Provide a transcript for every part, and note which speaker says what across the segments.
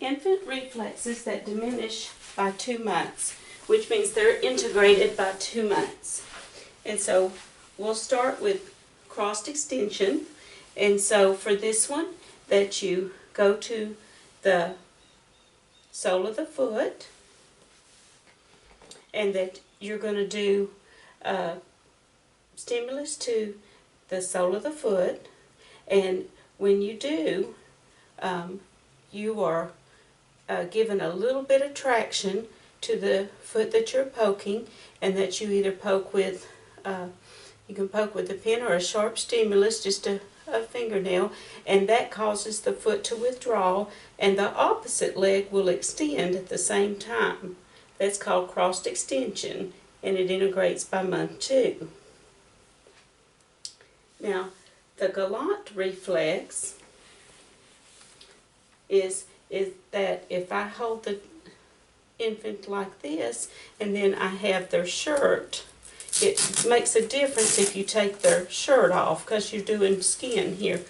Speaker 1: infant reflexes that diminish by 2 months, which means they're integrated by 2 months. And so we'll start with crossed extension. And so for this one, that you go to the sole of the foot, and that you're going to do stimulus to the sole of the foot. And when you do, you are given a little bit of traction to the foot that you're poking, and that you either poke with, you can poke with a pin or a sharp stimulus, just a fingernail, and that causes the foot to withdraw, and the opposite leg will extend at the same time. That's called crossed extension, and it integrates by month 2. Now, the Gallant reflex is that if I hold the infant like this, and then I have their shirt, it makes a difference if you take their shirt off, because you're doing skin here.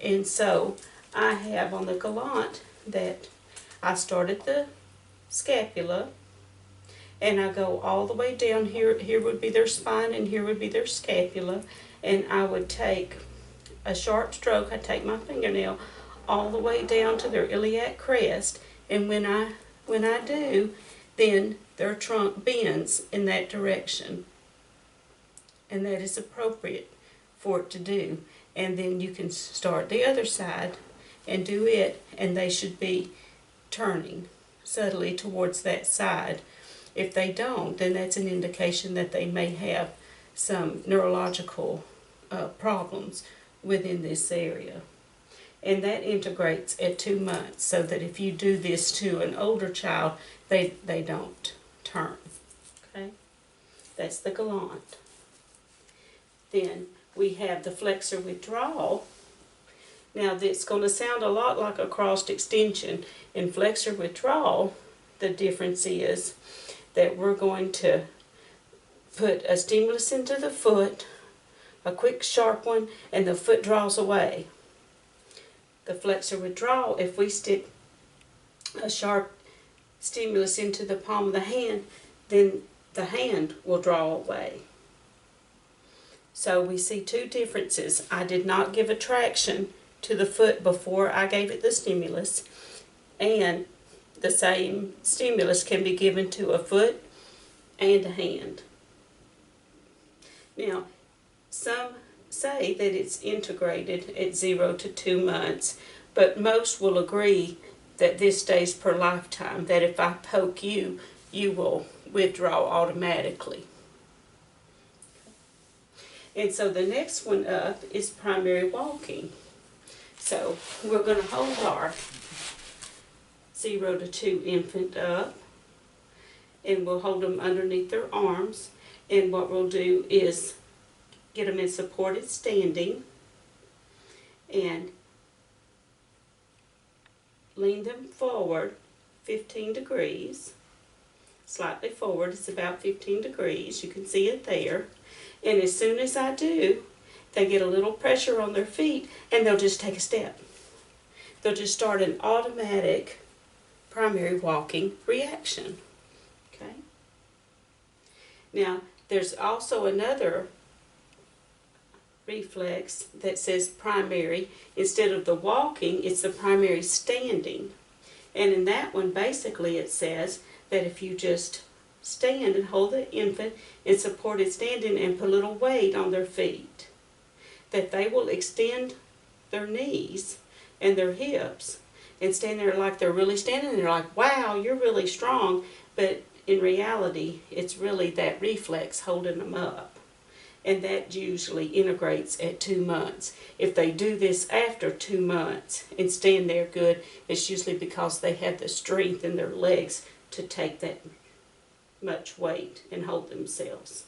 Speaker 1: And so I have on the Gallant that I start at the scapula, and I go all the way down here. Here would be their spine, and here would be their scapula. And I would take a sharp stroke. I take my fingernail all the way down to their iliac crest, and when I do, then their trunk bends in that direction, and that is appropriate for it to do. And then you can start the other side and do it, and they should be turning subtly towards that side. If they don't, then that's an indication that they may have some neurological problems within this area. And that integrates at 2 months, so that if you do this to an older child, they don't turn. Okay? That's the Gallant. Then we have the Flexor Withdrawal. Now, it's going to sound a lot like a crossed extension. In Flexor Withdrawal, the difference is that we're going to put a stimulus into the foot, a quick sharp one, and the foot draws away. The Flexor Withdrawal, if we stick a sharp stimulus into the palm of the hand, then the hand will draw away. So we see 2 differences. I did not give a traction to the foot before I gave it the stimulus, and the same stimulus can be given to a foot and a hand. Now, some say that it's integrated at 0 to 2 months, but most will agree that this stays per lifetime, that if I poke you, you will withdraw automatically. And so the next one up is primary walking. So we're going to hold our 0 to 2 infant up, and we'll hold them underneath their arms, and what we'll do is get them in supported standing and lean them forward 15 degrees, slightly forward. It's about 15 degrees. You can see it there. And as soon as I do, they get a little pressure on their feet, and they'll just take a step. They'll just start an automatic primary walking reaction. Okay? Now, there's also another reflex that says primary. Instead of the walking, it's the primary standing. And in that one, basically it says that if you just stand and hold the infant in supported standing and put a little weight on their feet, that they will extend their knees and their hips and stand there like they're really standing, and they're like, wow, you're really strong. But in reality, it's really that reflex holding them up. And that usually integrates at 2 months. If they do this after 2 months and stand there good, it's usually because they have the strength in their legs to take that much weight and hold themselves.